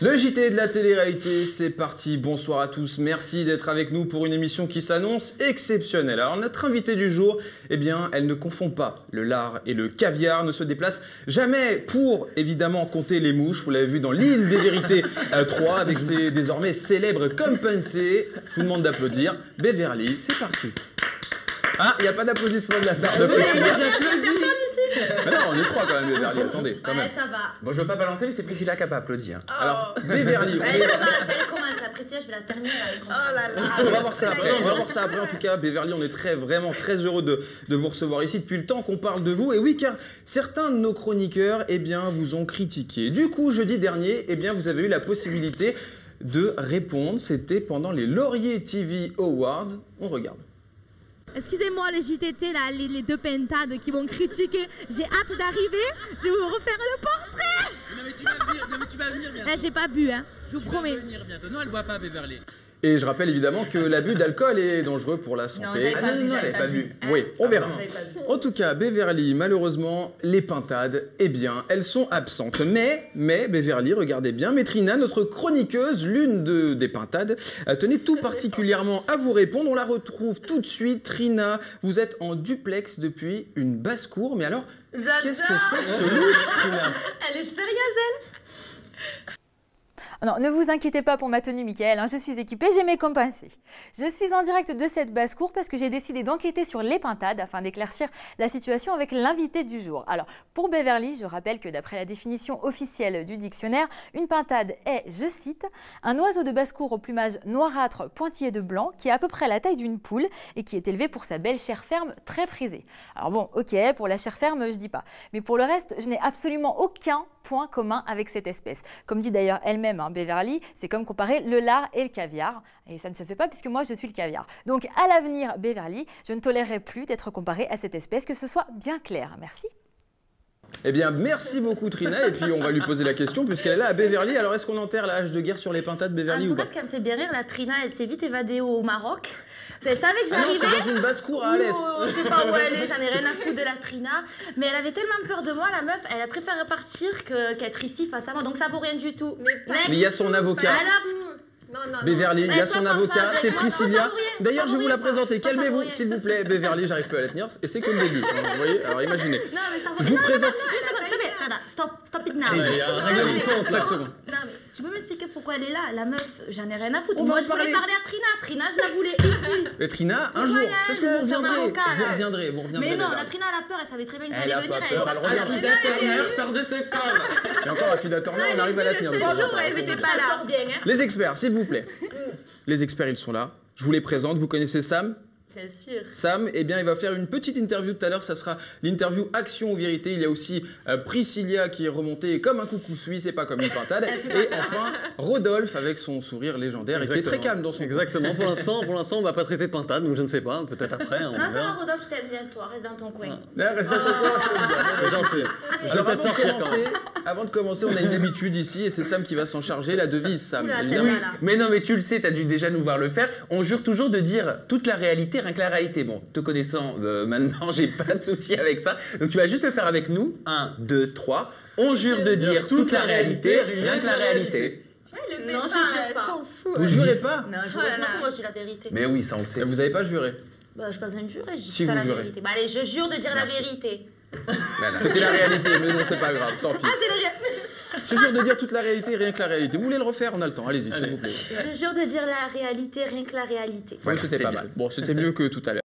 Le JT de la télé-réalité, c'est parti. Bonsoir à tous, merci d'être avec nous pour une émission qui s'annonce exceptionnelle. Alors notre invitée du jour, eh bien, elle ne confond pas le lard et le caviar, ne se déplace jamais pour, évidemment, compter les mouches. Vous l'avez vu dans l'île des vérités 3, avec ses désormais célèbres compensés. Je vous demande d'applaudir. Beverly, c'est parti. Ah, il n'y a pas d'applaudissements de la part de Priscilla. Mais non, on est 3 quand même, Beverly, attendez, quand même. Ça va. Bon, je veux pas balancer, mais c'est Priscilla qui a pas applaudi. Hein. Alors, Beverly, Elle commence, la Priscilla, je vais la terminer. Oh là là. on va voir ça après, en tout cas. Beverly, on est vraiment très heureux de vous recevoir ici depuis le temps qu'on parle de vous. Et oui, car certains de nos chroniqueurs, eh bien, vous ont critiqué. Du coup, jeudi dernier, eh bien, vous avez eu la possibilité de répondre. C'était pendant les Laurier TV Awards. On regarde. Excusez-moi les JTT, là, les deux pentades qui vont critiquer. J'ai hâte d'arriver, je vais vous refaire le portrait. Non mais tu vas venir bientôt. J'ai pas bu, hein, je vous promets. Tu vas venir bientôt. Non, elle boit pas, Beverly. Et je rappelle évidemment que l'abus d'alcool est dangereux pour la santé. Non, j'avais pas bu. Oui, on verra. j'avais pas bu. En tout cas, Beverly, malheureusement, les pintades, eh bien, elles sont absentes. Mais Beverly, regardez bien, mais Trina, notre chroniqueuse, l'une des pintades, tenait tout particulièrement à vous répondre. On la retrouve tout de suite. Trina, vous êtes en duplex depuis une basse-cour. Mais alors, qu'est-ce que c'est que ce look, Trina? Elle est sérieuse, elle? Non, ne vous inquiétez pas pour ma tenue, Mickaël, hein, je suis équipée, j'ai mes compensés. Je suis en direct de cette basse-cour parce que j'ai décidé d'enquêter sur les pintades afin d'éclaircir la situation avec l'invité du jour. Alors, pour Beverly, je rappelle que d'après la définition officielle du dictionnaire, une pintade est, je cite, un oiseau de basse-cour au plumage noirâtre pointillé de blanc qui a à peu près la taille d'une poule et qui est élevé pour sa belle chair ferme très prisée. Alors bon, ok, pour la chair ferme, je dis pas. Mais pour le reste, je n'ai absolument aucun point commun avec cette espèce. Comme dit d'ailleurs elle-même, hein, Beverly, c'est comme comparer le lard et le caviar. Et ça ne se fait pas puisque moi, je suis le caviar. Donc, à l'avenir, Beverly, je ne tolérerai plus d'être comparée à cette espèce, que ce soit bien clair. Merci. Eh bien, merci beaucoup Trina, et puis on va lui poser la question puisqu'elle est là à Beverly. Alors, est-ce qu'on enterre la hache de guerre sur les pintades, Beverly, En tout ou cas, pas? ce qui me fait bien rire, la Trina, elle s'est vite évadée au Maroc. Vous savez que Ah non, j'arrivais. c'est dans une basse-cour à Alès. Je sais pas où elle est, j'en ai rien à foutre de la Trina. Mais elle avait tellement peur de moi, la meuf, elle a préféré partir qu'être ici face à moi. Donc ça vaut rien du tout. Mais il y a son avocat. Beverly, il y a son avocat, c'est Priscilla. D'ailleurs, je vais vous la présenter. Calmez-vous, s'il vous plaît. Beverly, j'arrive plus à la tenir. Et c'est que le début. Vous voyez? Alors imaginez. Non, mais ça vaut Je vous présente. Stop it now. Règle du compte, 5 secondes. Non, mais tu peux m'expliquer pourquoi elle est là? La meuf, j'en ai rien à foutre. On va Moi, en je voulais parler. parler à Trina. Trina, je la voulais ici. Mais Trina, un jour, parce que vous reviendrez. Vous reviendrez. Mais non, Beverly. la Trina, elle a peur. Elle savait très bien que Elle a j'allais pas venir. peur, elle revient. Affida Turner sort de ce corps. Et encore, Affida Turner, on arrive à la tenir. Elle n'était pas là. Les experts, s'il vous plaît. Les experts, ils sont là. Je vous les présente. Vous connaissez Sam? C'est sûr. Sam, eh bien, il va faire une petite interview tout à l'heure. Ça sera l'interview Action ou Vérité. Il y a aussi Priscilla qui est remontée comme un coucou suisse et pas comme une pintade. Et enfin, Rodolphe avec son sourire légendaire et qui est très calme dans son Exactement. Pour l'instant, on va pas traiter de pintade, donc je ne sais pas. Peut-être après. On Non, ça va, verra. Rodolphe, je t'aime bien, toi. Reste dans ton coin. Là, reste à ton coin, je t'aime bien. C'est gentil. Je vais Alors, peut-être sortir quand même. avant de commencer, on a une habitude ici et c'est Sam qui va s'en charger. La devise, Sam. Oula, évidemment. celle-là, là. Mais non, mais tu le sais, t'as dû déjà nous voir le faire. On jure toujours de dire toute la réalité, rien que la réalité. Bon, te connaissant maintenant, j'ai pas de souci avec ça. Donc tu vas juste le faire avec nous. 1, 2, 3. On jure de dire toute la réalité, rien que la réalité. Non, je jure pas. Vous jurez pas? Non, je m'en fous, moi je dis la vérité. Mais oui, ça on le sait. Vous avez pas juré? Bah, j'ai pas besoin de jurer, je dis Si, ça vous la jurez. vérité. Bah, allez, je jure de dire la vérité. C'était la réalité, mais non, c'est pas grave, tant pis. Ah, c'est la réalité. Je jure de dire toute la réalité, rien que la réalité. Vous voulez le refaire? On a le temps, allez-y, s'il vous plaît. Je jure de dire la réalité, rien que la réalité. Ouais, c'était c'est pas bien. mal. Bon, c'était mieux que tout à l'heure.